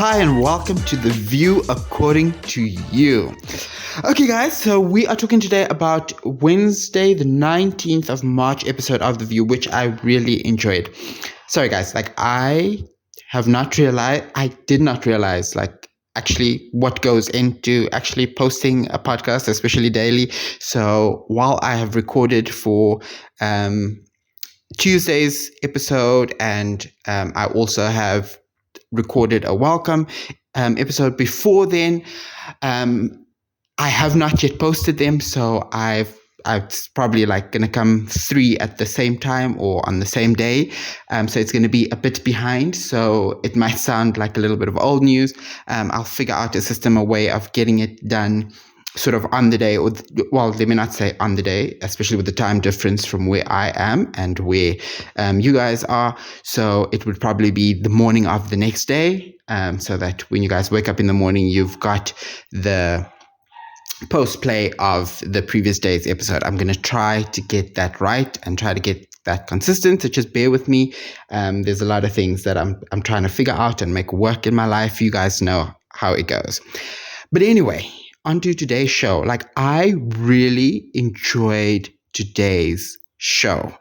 hi, and welcome to The View According to You. Okay, guys, so we are talking today about Wednesday, the 19th of March episode of The View, which I really enjoyed. Sorry, guys, I did not realize, actually what goes into actually posting a podcast, especially daily. So while I have recorded for Tuesday's episode, and I also have recorded a welcome episode before then, I have not yet posted them, so I've probably gonna come 3 at the same time or on the same day, so it's gonna be a bit behind, so it might sound like a little bit of old news. I'll figure out a way of getting it done sort of on the day, let me not say on the day, especially with the time difference from where I am and where you guys are. So it would probably be the morning of the next day, so that when you guys wake up in the morning, you've got the post-play of the previous day's episode. I'm going to try to get that right and try to get that consistent, so just bear with me. There's a lot of things that I'm trying to figure out and make work in my life. You guys know how it goes. But anyway, onto today's show. I really enjoyed today's show.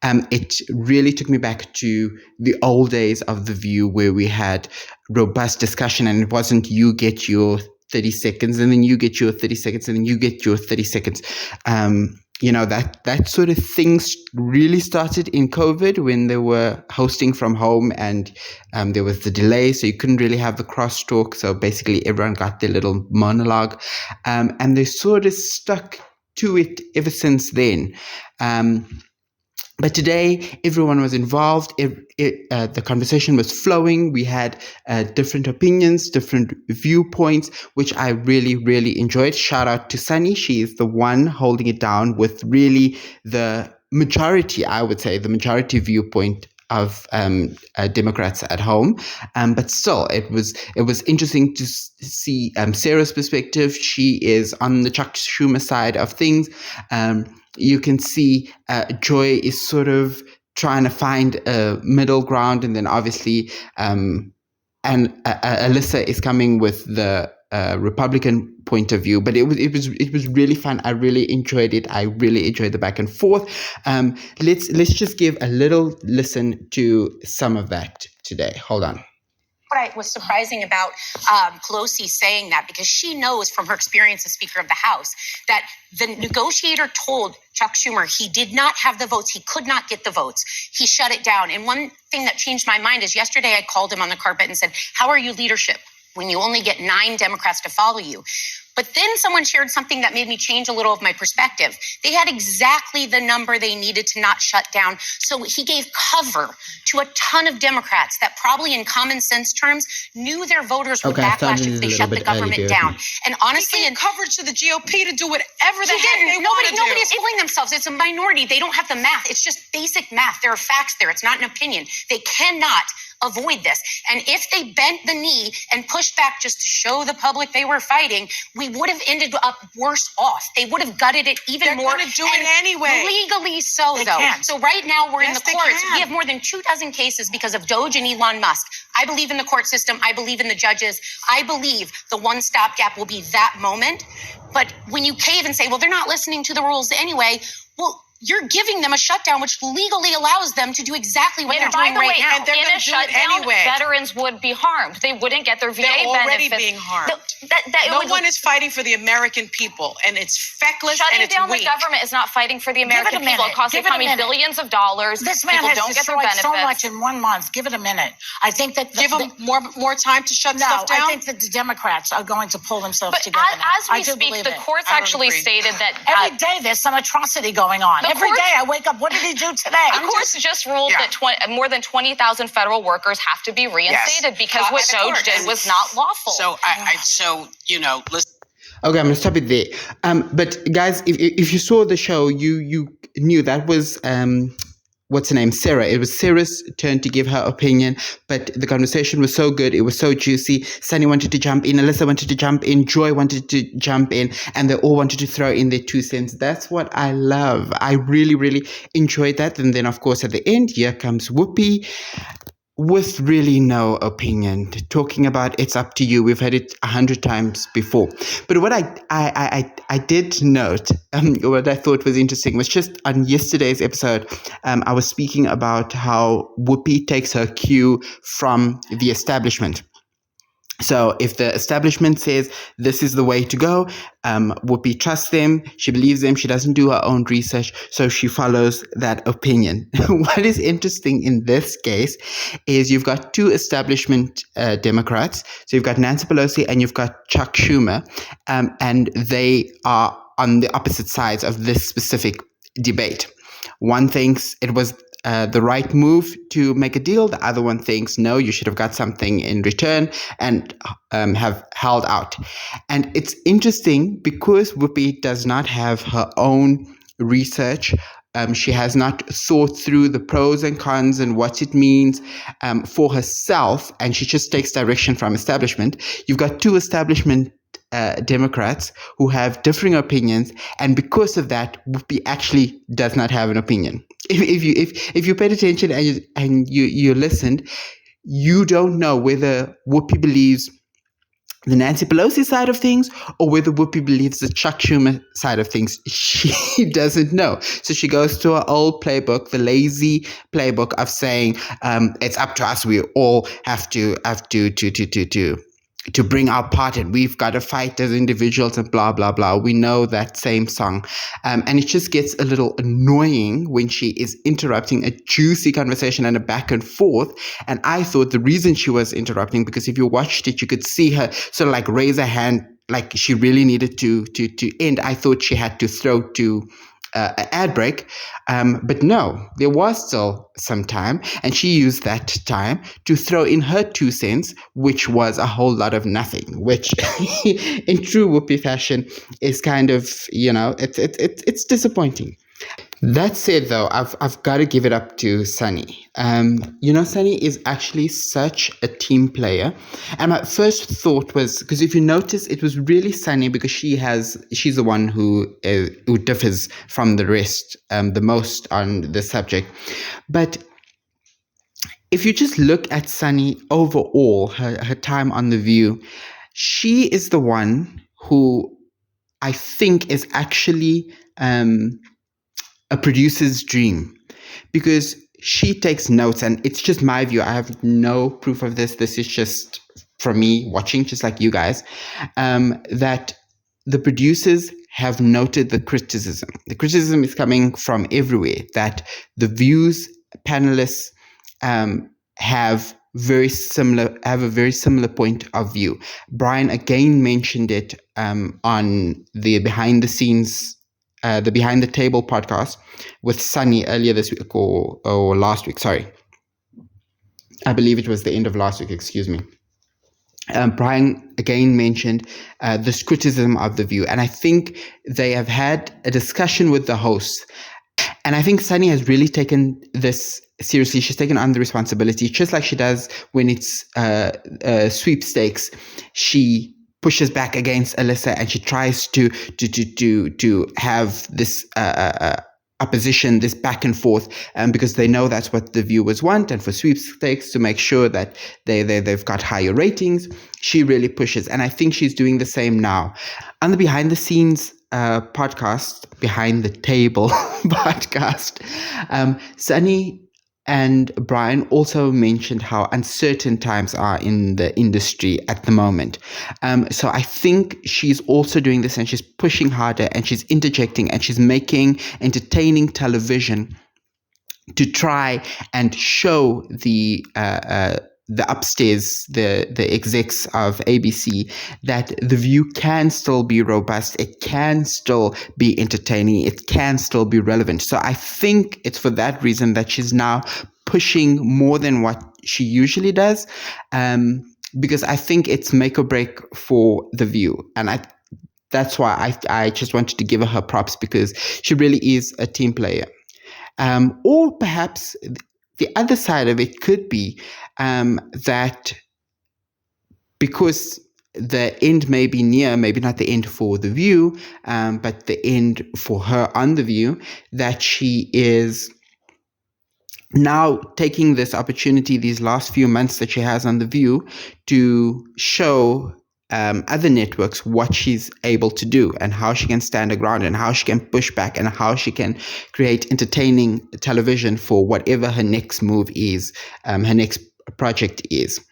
It really took me back to the old days of The View, where we had robust discussion, and it wasn't you get your 30 seconds and then you get your 30 seconds and then you get your 30 seconds. That sort of things really started in COVID, when they were hosting from home, and there was the delay, so you couldn't really have the crosstalk. So basically everyone got their little monologue, and they sort of stuck to it ever since then. But today, everyone was involved. The conversation was flowing. We had different opinions, different viewpoints, which I really, really enjoyed. Shout out to Sunny. She is the one holding it down with really the majority, I would say, the majority viewpoint of Democrats at home. But still, it was interesting to see Sarah's perspective. She is on the Chuck Schumer side of things. You can see Joy is sort of trying to find a middle ground, and then obviously Alyssa is coming with the Republican point of view. But it was really fun. I really enjoyed it. I really enjoyed the back and forth. Let's just give a little listen to some of that today. Hold on. What was surprising about Pelosi saying that, because she knows from her experience as Speaker of the House that the negotiator told Chuck Schumer he did not have the votes. He could not get the votes. He shut it down. And one thing that changed my mind is yesterday I called him on the carpet and said, how are you leadership when you only get 9 Democrats to follow you? But then someone shared something that made me change a little of my perspective. They had exactly the number they needed to not shut down. So he gave cover to a ton of Democrats that probably in common sense terms knew their voters would backlash if they shut the government down. And honestly, he gave coverage to the GOP to do whatever the heck they want to do. Nobody's fooling themselves. It's a minority. They don't have the math. It's just basic math. There are facts there. It's not an opinion. They cannot avoid this. And if they bent the knee and pushed back just to show the public they were fighting, we would have ended up worse off. They would have gutted it even more. They're going to do it anyway. Legally so, though. So right now we're in the courts. We have more than 2,000 cases because of Doge and Elon Musk. I believe in the court system. I believe in the judges. I believe the one stopgap will be that moment. But when you cave and say, well, they're not listening to the rules anyway, well, you're giving them a shutdown, which legally allows them to do exactly what they're doing right now. And they're going to do it anyway. Veterans would be harmed. They wouldn't get their VA benefits. They're already being harmed. No one is fighting for the American people, and it's feckless and it's weak. Shutting down the government is not fighting for the American people. It costs the economy billions of dollars. This man has destroyed so much in 1 month. Give it a minute. I think that give them more time to shut stuff down. I think that the Democrats are going to pull themselves together. As we speak, the courts actually stated that every day there's some atrocity going on. Every day I wake up. What did he do today? The courts just ruled that more than 20,000 federal workers have to be reinstated because what Doge did was not lawful. So listen. Okay, I'm gonna stop it there. But guys, if you saw the show, you knew that was what's her name? Sarah. It was Sarah's turn to give her opinion, but the conversation was so good. It was so juicy. Sunny wanted to jump in. Alyssa wanted to jump in. Joy wanted to jump in, and they all wanted to throw in their 2 cents. That's what I love. I really, really enjoyed that. And then, of course, at the end, here comes Whoopi. with really no opinion, talking about it's up to you. We've heard it 100 times before. But what I did note, what I thought was interesting was just on yesterday's episode, I was speaking about how Whoopi takes her cue from the establishment. So if the establishment says this is the way to go, Whoopi trusts them, she believes them, she doesn't do her own research, so she follows that opinion. What is interesting in this case is you've got two establishment Democrats. So you've got Nancy Pelosi and you've got Chuck Schumer, and they are on the opposite sides of this specific debate. One thinks it was the right move to make a deal. The other one thinks, no, you should have got something in return, and have held out. And it's interesting because Whoopi does not have her own research. She has not thought through the pros and cons and what it means for herself, and she just takes direction from establishment. You've got two establishment Democrats who have differing opinions, and because of that, Whoopi actually does not have an opinion. If you paid attention and you listened, you don't know whether Whoopi believes the Nancy Pelosi side of things or whether Whoopi believes the Chuck Schumer side of things. She doesn't know. So she goes to her old playbook, the lazy playbook of saying, it's up to us. We all have to bring our part in. We've got to fight as individuals and blah, blah, blah. We know that same song. And it just gets a little annoying when she is interrupting a juicy conversation and a back and forth. And I thought the reason she was interrupting, because if you watched it, you could see her sort of like raise a hand, like she really needed to end. I thought she had to throw to an ad break. But no, there was still some time, and she used that time to throw in her 2 cents, which was a whole lot of nothing, which in true Whoopi fashion is kind of, it's disappointing. That said, though, I've got to give it up to Sunny. Sunny is actually such a team player. And my first thought was, because if you notice, it was really Sunny because she's the one who differs from the rest the most on the subject. But if you just look at Sunny overall, her time on The View, she is the one who I think is actually a producer's dream, because she takes notes, and it's just my view. I have no proof of this. This is just from me watching, just like you guys, that the producers have noted the criticism. The criticism is coming from everywhere, that the View's panelists have a very similar point of view. Brian again mentioned it on the behind the table podcast with Sunny earlier this week or last week. Sorry. I believe it was the end of last week, excuse me. Brian again mentioned this criticism of The View. And I think they have had a discussion with the hosts. And I think Sunny has really taken this seriously. She's taken on the responsibility, just like she does when it's sweepstakes. She pushes back against Alyssa, and she tries to have this opposition, this back and forth, because they know that's what the viewers want, and for sweepstakes to make sure that they've got higher ratings, she really pushes, and I think she's doing the same now. On the behind the scenes podcast, behind the table podcast, Sunny and Brian also mentioned how uncertain times are in the industry at the moment. So I think she's also doing this, and she's pushing harder, and she's interjecting, and she's making entertaining television to try and show the upstairs, the execs of ABC, that The View can still be robust, it can still be entertaining, it can still be relevant. So I think it's for that reason that she's now pushing more than what she usually does, because I think it's make or break for The View. And that's why I just wanted to give her props, because she really is a team player. Or perhaps the other side of it could be that because the end may be near, maybe not the end for The View, but the end for her on The View, that she is now taking this opportunity these last few months that she has on The View to show other networks what she's able to do and how she can stand her ground and how she can push back and how she can create entertaining television for whatever her next move is, her next project is.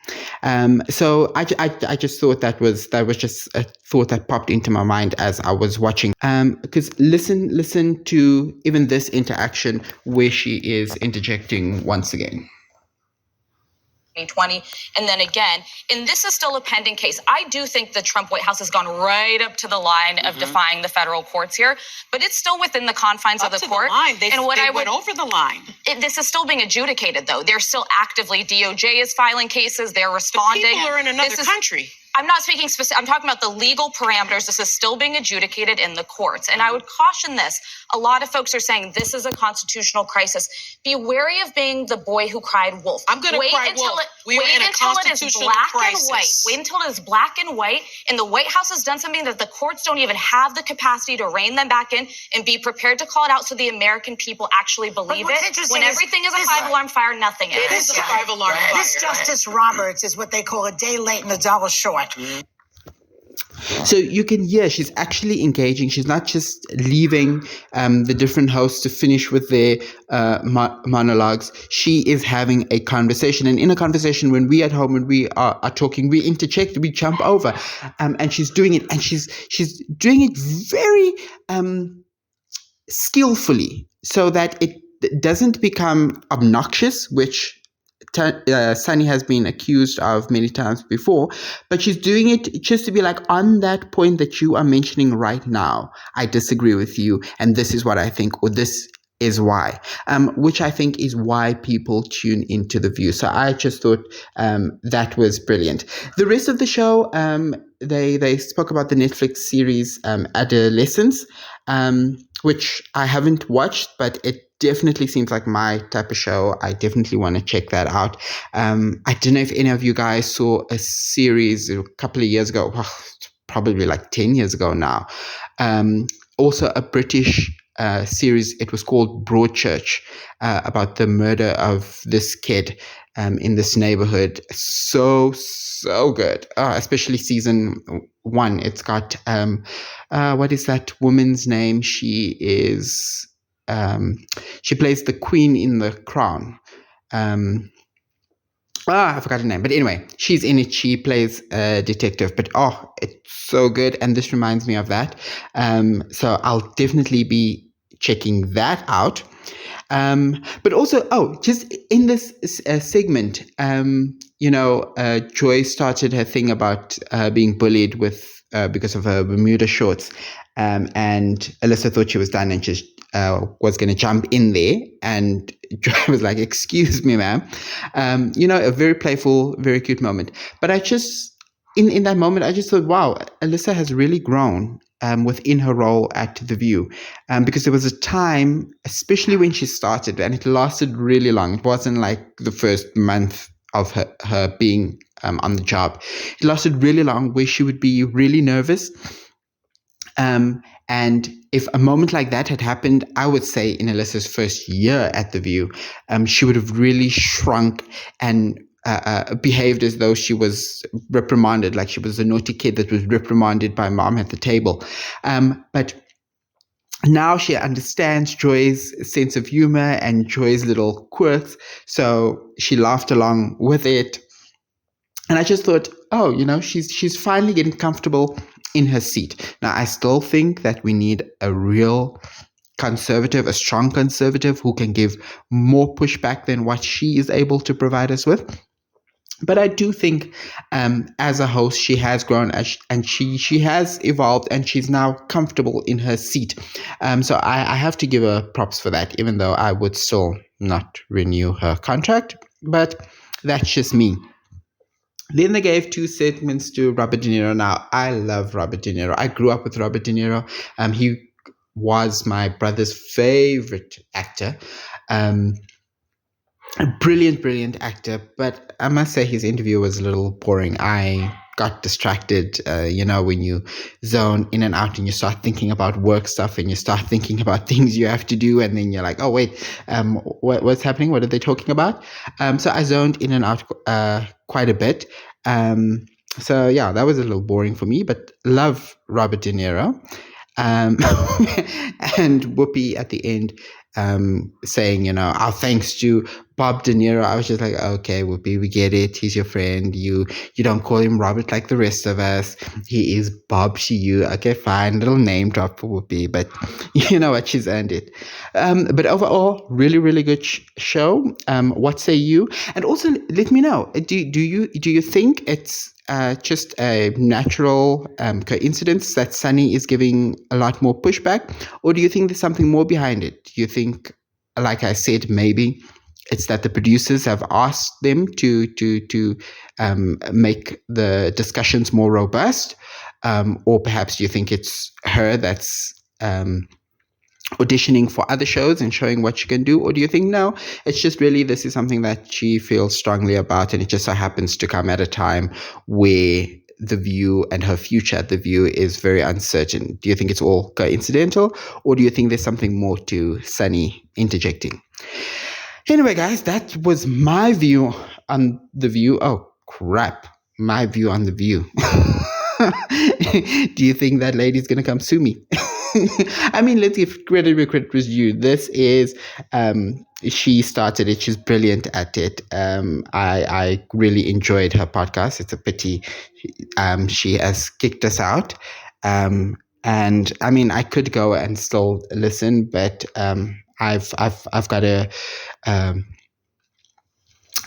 So I just thought that was just a thought that popped into my mind as I was watching. Because listen to even this interaction where she is interjecting once again. 2020. And then again, and this is still a pending case. I do think the Trump White House has gone right up to the line of defying the federal courts here, but it's still within the confines of the court. They went over the line. This is still being adjudicated, though. They're still actively, DOJ is filing cases. They're responding. The people are in another country. I'm not speaking specific. I'm talking about the legal parameters. This is still being adjudicated in the courts. And I would caution this. A lot of folks are saying this is a constitutional crisis. Be wary of being the boy who cried wolf. I'm going to cry wolf. Wait until it is black and white. Wait until it is black and white. And the White House has done something that the courts don't even have the capacity to rein them back in and be prepared to call it out so the American people actually believe it. When everything is a five-alarm fire, nothing is. It is a five-alarm fire. This Justice Roberts is what they call a day late and a dollar short. So you can hear she's actually engaging. She's not just leaving the different hosts to finish with their monologues. She is having a conversation. And in a conversation, when we at home, when we are talking, we interject, we jump over. And she's doing it. And she's doing it very skillfully so that it doesn't become obnoxious, which Sunny has been accused of many times before, but she's doing it just to be like, on that point that you are mentioning right now, I disagree with you, and this is what I think, or this is why, which I think is why people tune into The View. So I just thought that was brilliant. The rest of the show, they spoke about the Netflix series Adolescence, which I haven't watched, but it definitely seems like my type of show. I definitely want to check that out. I don't know if any of you guys saw a series a couple of years ago, probably like 10 years ago now. Also a British series. It was called Broadchurch, about the murder of this kid in this neighborhood. So good, especially season 1. It's got what is that woman's name? She is she plays the queen in The Crown. I forgot her name, but anyway, she's in it. She plays a detective, but it's so good, and this reminds me of that. So I'll definitely be checking that out. But also, just in this segment, Joy started her thing about being bullied because of her Bermuda shorts, and Alyssa thought she was done and just was going to jump in there, and Joy was like, "Excuse me, ma'am." A very playful, very cute moment. But I just, in that moment, I just thought, wow, Alyssa has really grown within her role at The View, because there was a time, especially when she started, and it lasted really long. It wasn't like the first month of her being on the job. It lasted really long, where she would be really nervous. And if a moment like that had happened, I would say in Alyssa's first year at The View, she would have really shrunk and behaved as though she was reprimanded, like she was a naughty kid that was reprimanded by mom at the table. But now she understands Joy's sense of humor and Joy's little quirks, so she laughed along with it. And I just thought, she's finally getting comfortable in her seat. Now, I still think that we need a real conservative, a strong conservative who can give more pushback than what she is able to provide us with. But I do think as a host, she has grown and she has evolved, and she's now comfortable in her seat. So I have to give her props for that, even though I would still not renew her contract. But that's just me. Then they gave 2 segments to Robert De Niro. Now, I love Robert De Niro. I grew up with Robert De Niro. He was my brother's favorite actor. A brilliant actor. But I must say his interview was a little boring. I got distracted, when you zone in and out and you start thinking about work stuff and you start thinking about things you have to do, and then you're like, oh wait, what's happening? What are they talking about? So I zoned in and out quite a bit. So yeah, that was a little boring for me, but love Robert De Niro. And Whoopi at the end saying, our thanks to Bob De Niro. I was just like, okay, Whoopi, we get it. He's your friend. You don't call him Robert like the rest of us. He is Bob to you. Okay, fine. Little name drop for Whoopi, but you know what? She's earned it. But overall, really, really good show. What say you? And also, let me know. Do you think it's just a natural coincidence that Sunny is giving a lot more pushback, or do you think there's something more behind it? Do you think, like I said, maybe it's that the producers have asked them to make the discussions more robust, or perhaps do you think it's her that's auditioning for other shows and showing what she can do? Or do you think, no, it's just really this is something that she feels strongly about, and it just so happens to come at a time where The View and her future at The View is very uncertain? Do you think it's all coincidental, or do you think there's something more to Sunny interjecting? Anyway, guys, that was my view on The View. Oh, crap. My view on The View. Do you think that lady's going to come sue me? I mean, let's give credit where credit was due. This is, she started it. She's brilliant at it. I really enjoyed her podcast. It's a pity she has kicked us out. And I mean, I could go and still listen, but I've got a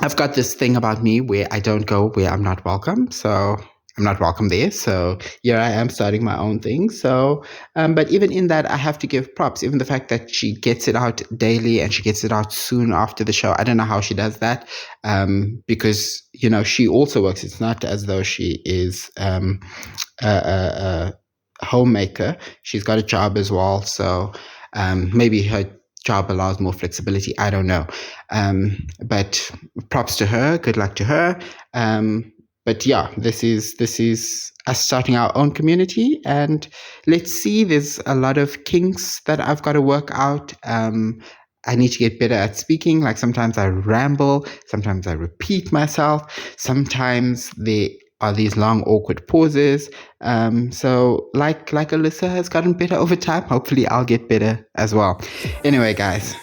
I've got this thing about me where I don't go where I'm not welcome. So I'm not welcome there. So here I am starting my own thing. So, but even in that, I have to give props. Even the fact that she gets it out daily and she gets it out soon after the show. I don't know how she does that, because, she also works. It's not as though she is a homemaker. She's got a job as well. So maybe her job allows more flexibility. I don't know. But props to her. Good luck to her. But yeah, this is us starting our own community, and let's see. There's a lot of kinks that I've got to work out. I need to get better at speaking. Like sometimes I ramble, sometimes I repeat myself, sometimes there are these long awkward pauses. So like Alyssa has gotten better over time. Hopefully I'll get better as well. Anyway, guys,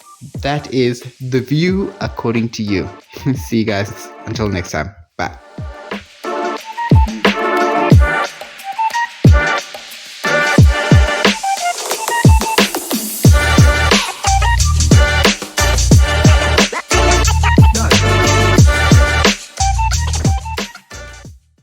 that is The View according to you. See you guys until next time. Bye.